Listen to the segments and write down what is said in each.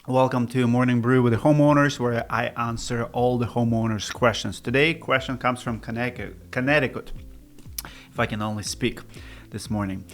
Welcome to Morning Brew with the homeowners, where I answer all the homeowners' questions. Today, question comes from Connecticut. If I can only speak this morning.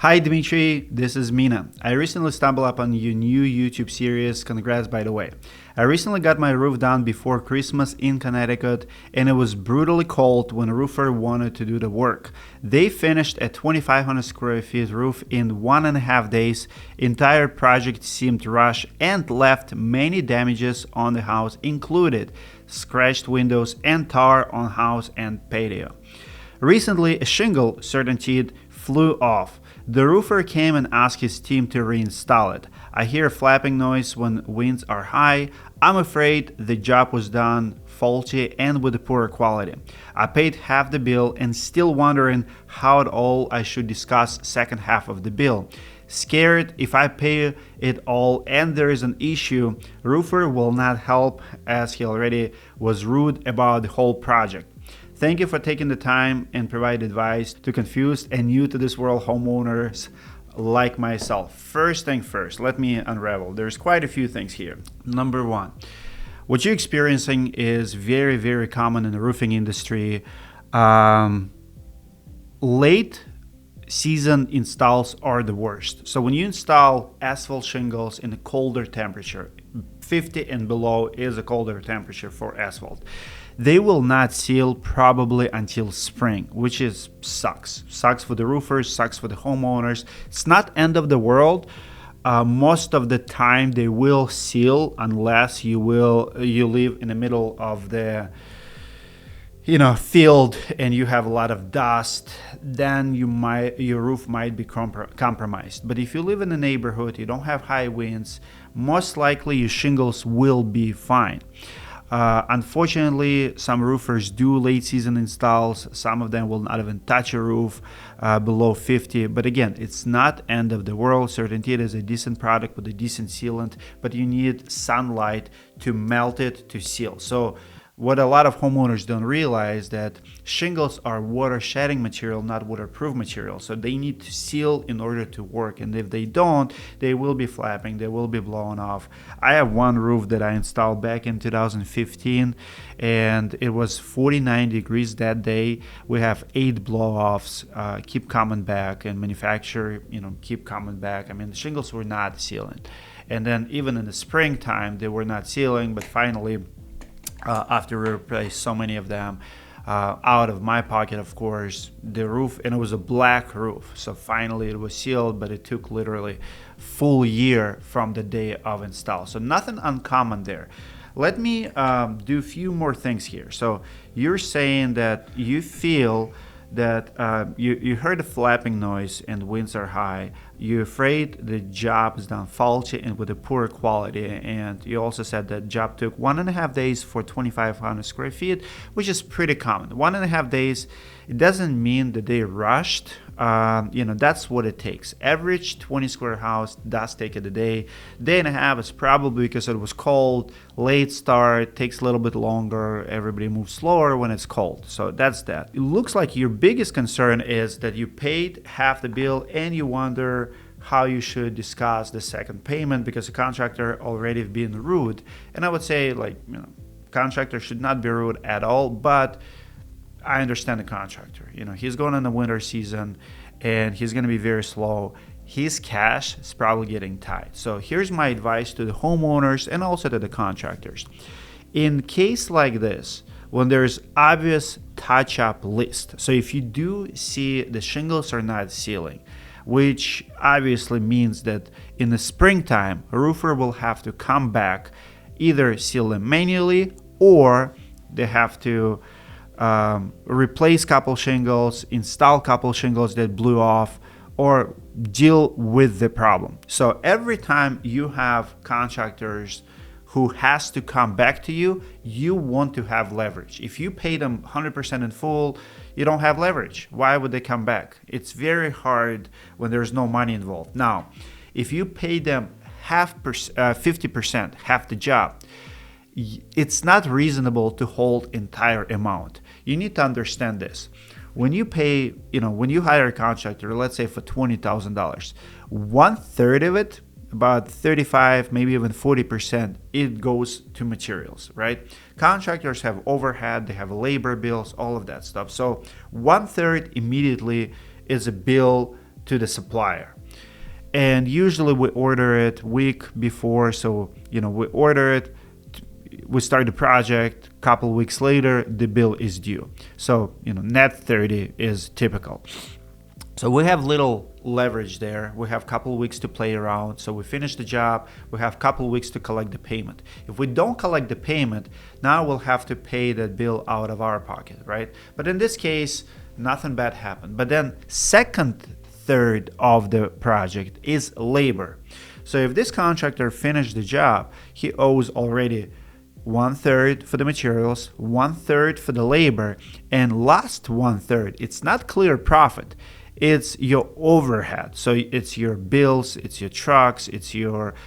Hi Dmitry, this is Mina. I recently stumbled upon your new YouTube series. Congrats, by the way. I recently got my roof done before Christmas in Connecticut, and it was brutally cold when a roofer wanted to do the work. They finished a 2,500 square feet roof in 1.5 days. Entire project seemed rushed and left many damages on the house, included scratched windows and tar on house and patio. Recently, a shingle certainteed flew off. The roofer came and asked his team to reinstall it. I hear a flapping noise when winds are high. I'm afraid the job was done faulty and with poor quality. I paid half the bill and still wondering how at all I should discuss second half of the bill. Scared if I pay it all and there is an issue, roofer will not help as he already was rude about the whole project. Thank you for taking the time and provide advice to confused and new to this world homeowners like myself. First thing first, let me unravel. There's quite a few things here. Number one, what you're experiencing is very, very common in the roofing industry. Late season installs are the worst. So when you install asphalt shingles in a colder temperature, 50 and below is a colder temperature for asphalt. They will not seal probably until spring, which is sucks. Sucks for the roofers, sucks for the homeowners. It's not end of the world. Most of the time they will seal unless you live in the middle of the field and you have a lot of dust. Then your roof might be compromised. But if you live in a neighborhood, you don't have high winds, most likely your shingles will be fine. Unfortunately, some roofers do late season installs. Some of them will not even touch a roof below 50. But again, it's not end of the world. Certainteed is a decent product with a decent sealant, but you need sunlight to melt it to seal. So what a lot of homeowners don't realize that shingles are water shedding material, not waterproof material. So they need to seal in order to work. And if they don't, they will be flapping, they will be blowing off. I have one roof that I installed back in 2015 and it was 49 degrees that day. We have 8 blow-offs, keep coming back, and manufacturer, keep coming back. I mean, the shingles were not sealing. And then even in the springtime, they were not sealing, but finally, after we replaced so many of them, out of my pocket, of course, the roof, and it was a black roof. So finally it was sealed, but it took literally full year from the day of install. So nothing uncommon there. Let me do a few more things here. So you're saying that you feel that you heard a flapping noise and winds are high. You're afraid the job is done faulty and with a poor quality. And you also said that job took 1.5 days for 2,500 square feet, which is pretty common. 1.5 days, it doesn't mean that they rushed. That's what it takes. Average 20 square house does take it a day. Day and a half is probably because it was cold, late start, takes a little bit longer. Everybody moves slower when it's cold. So that's that. It looks like your biggest concern is that you paid half the bill and you wonder how you should discuss the second payment because the contractor already been rude. And I would say, contractor should not be rude at all, but I understand the contractor. He's going in the winter season and he's going to be very slow. His cash is probably getting tight. So here's my advice to the homeowners and also to the contractors. In case like this, when there's obvious touch-up list, so if you do see the shingles are not sealing, which obviously means that in the springtime, a roofer will have to come back, either seal them manually or they have to replace couple shingles, install couple shingles that blew off, or deal with the problem. So every time you have contractors who has to come back to you, you want to have leverage. If you pay them 100% in full, you don't have leverage. Why would they come back? It's very hard when there's no money involved. Now, if you pay them 50%, half the job, it's not reasonable to hold entire amount. You need to understand this. When you pay, when you hire a contractor, let's say for $20,000, 1/3 of it, about 35, maybe even 40%, it goes to materials, right? Contractors have overhead, they have labor bills, all of that stuff. So 1/3 immediately is a bill to the supplier. And usually we order it week before. So, we order it, we start the project, couple weeks later, the bill is due. So, net 30 is typical. So we have little leverage there. We have a couple weeks to play around. So we finish the job. We have a couple weeks to collect the payment. If we don't collect the payment, now we'll have to pay that bill out of our pocket, right? But in this case, nothing bad happened. But then second third of the project is labor. So if this contractor finished the job, he owes already 1/3 for the materials, 1/3 for the labor, and last 1/3, it's not clear profit. It's your overhead. So it's your bills, it's your trucks,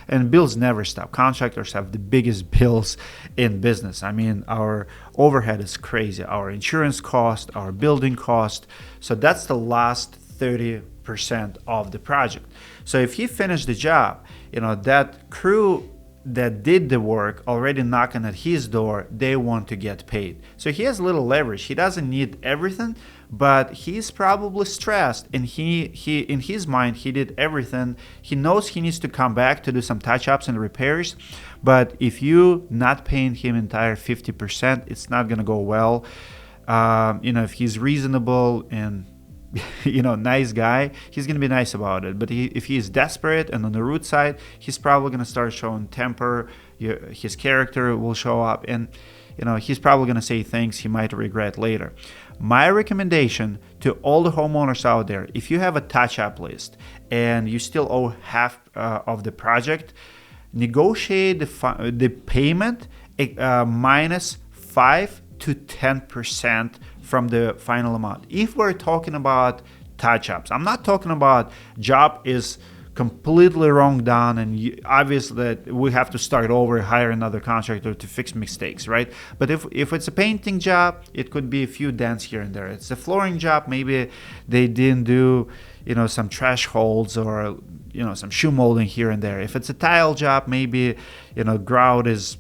and bills never stop. Contractors have the biggest bills in business. I mean, our overhead is crazy. Our insurance cost, our building cost. So that's the last 30% of the project. So if he finished the job, that crew that did the work already knocking at his door, they want to get paid. So he has little leverage. He doesn't need everything, but he's probably stressed, and he in his mind, he did everything. He knows he needs to come back to do some touch-ups and repairs, but if you not paying him entire 50%, it's not gonna go well. If he's reasonable and nice guy, he's going to be nice about it. But if he's desperate and on the root side, he's probably going to start showing temper. His character will show up, and he's probably going to say things he might regret later. My recommendation to all the homeowners out there, if you have a touch-up list and you still owe half of the project, negotiate the payment minus 5 to 10% from the final amount. If we're talking about touch-ups, I'm not talking about job is completely wrong done and obviously that we have to start over, hire another contractor to fix mistakes, right? But if it's a painting job, it could be a few dents here and there. It's a flooring job, maybe they didn't do some trash holes or some shoe molding here and there. If it's a tile job, maybe grout is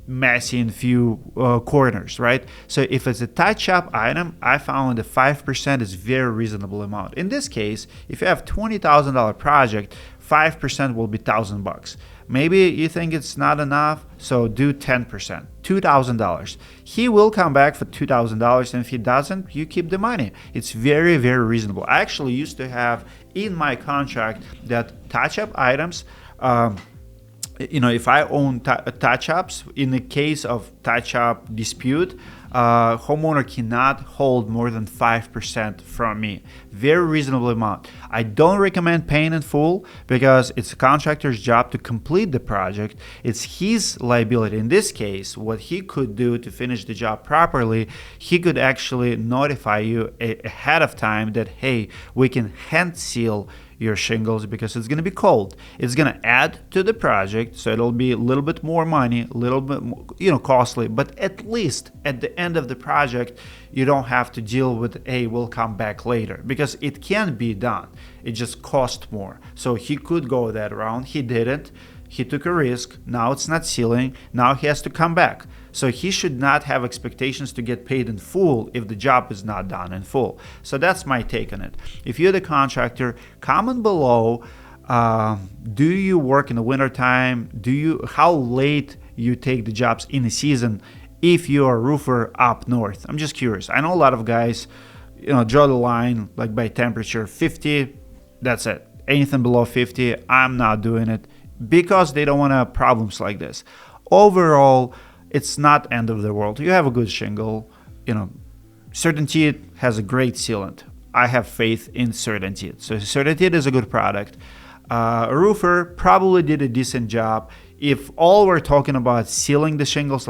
messy in few corners, right? So if it's a touch-up item, I found that 5% is very reasonable amount. In this case, if you have $20,000 project, 5% will be $1,000. Maybe you think it's not enough, so do 10%, $2,000. He will come back for $2,000, and if he doesn't, you keep the money. It's very, very reasonable. I actually used to have in my contract that touch-up items, if I own touch-ups, in the case of touch-up dispute, homeowner cannot hold more than 5% from me. Very reasonable amount. I don't recommend paying in full because it's a contractor's job to complete the project. It's his liability. In this case, what he could do to finish the job properly, he could actually notify you ahead of time that, hey, we can hand seal your shingles because it's going to be cold. It's going to add to the project, so it'll be a little bit more money, a little bit more, costly, but at least at the end of the project, you don't have to deal with, hey, we'll come back later, because it can be done. It just cost more. So he could go that route. He didn't. He took a risk. Now it's not sealing. Now he has to come back. So he should not have expectations to get paid in full if the job is not done in full. So that's my take on it. If you're the contractor, comment below. Do you work in the wintertime? How late you take the jobs in the season if you're a roofer up north? I'm just curious. I know a lot of guys, draw the line like by temperature, 50, that's it. Anything below 50, I'm not doing it because they don't want to have problems like this. Overall, it's not end of the world. You have a good shingle. Certainteed has a great sealant. I have faith in Certainteed. So Certainteed is a good product. A roofer probably did a decent job. If all we're talking about sealing the shingles,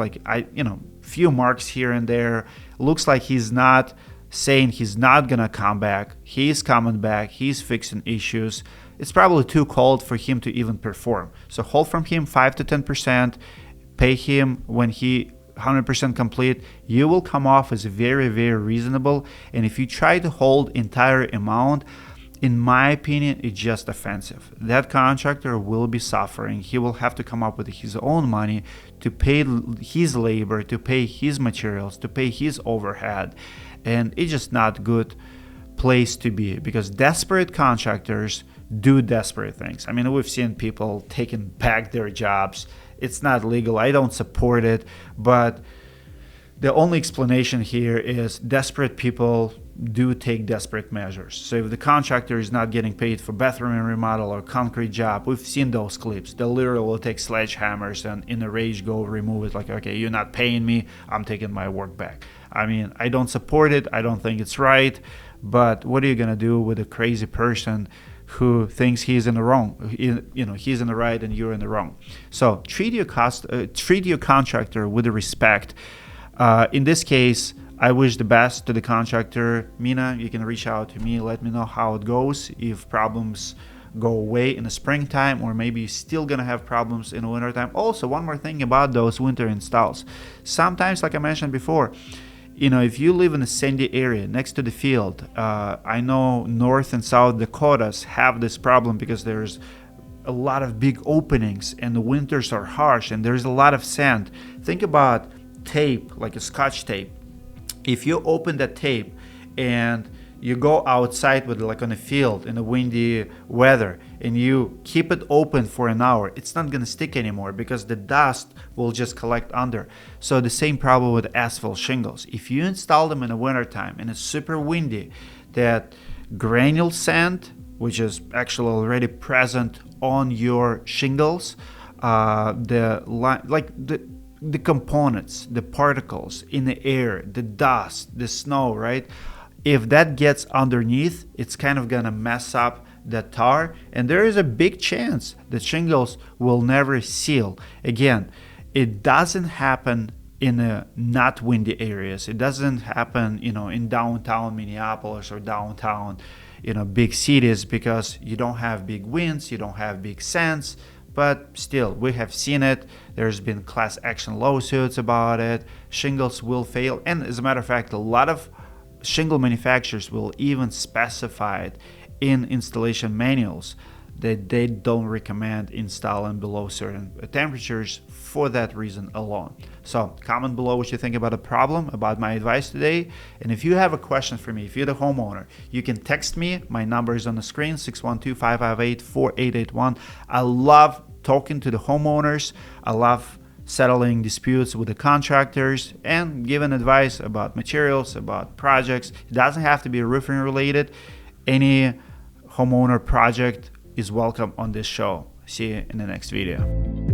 few marks here and there, looks like he's not saying he's not gonna come back. He's coming back. He's fixing issues. It's probably too cold for him to even perform. So hold from him 5 to 10%. Pay him when he 100% complete. You will come off as very, very reasonable. And if you try to hold entire amount, in my opinion, it's just offensive. That contractor will be suffering. He will have to come up with his own money to pay his labor, to pay his materials, to pay his overhead. And it's just not good place to be, because desperate contractors do desperate things. I mean, we've seen people taking back their jobs. It's not legal. I don't support it, but the only explanation here is desperate people do take desperate measures. So if the contractor is not getting paid for bathroom remodel or concrete job, we've seen those clips. They literally will take sledgehammers and in a rage go remove it, like, okay, you're not paying me, I'm taking my work back. I mean, I don't support it. I don't think it's right. But what are you gonna do with a crazy person who thinks he's in the wrong? He's in the right and you're in the wrong. So treat your contractor with respect. In this case, I wish the best to the contractor. Mina, you can reach out to me. Let me know how it goes. If problems go away in the springtime, or maybe you're still gonna have problems in the wintertime. Also, one more thing about those winter installs. Sometimes, like I mentioned before, if you live in a sandy area next to the field, I know North and South Dakotas have this problem because there's a lot of big openings and the winters are harsh and there's a lot of sand. Think about tape, like a scotch tape. If you open that tape and you go outside with like on a field in a windy weather and you keep it open for an hour, it's not gonna stick anymore because the dust will just collect under. So the same problem with asphalt shingles. If you install them in the wintertime and it's super windy, that granule sand, which is actually already present on your shingles, the components, the particles in the air, the dust, the snow, right? If that gets underneath, it's kind of gonna mess up the tar, and there is a big chance that shingles will never seal. Again, it doesn't happen in not windy areas. It doesn't happen, in downtown Minneapolis or downtown, big cities, because you don't have big winds, you don't have big sands. But still, we have seen it. There's been class action lawsuits about it. Shingles will fail, and as a matter of fact, a lot of shingle manufacturers will even specify it in installation manuals that they don't recommend installing below certain temperatures for that reason alone. So comment below what you think about the problem, about my advice today. And if you have a question for me, if you're the homeowner, you can text me. My number is on the screen, 612-558-4881. I love talking to the homeowners. I love settling disputes with the contractors and giving advice about materials, about projects. It doesn't have to be roofing related. Any homeowner project is welcome on this show. See you in the next video.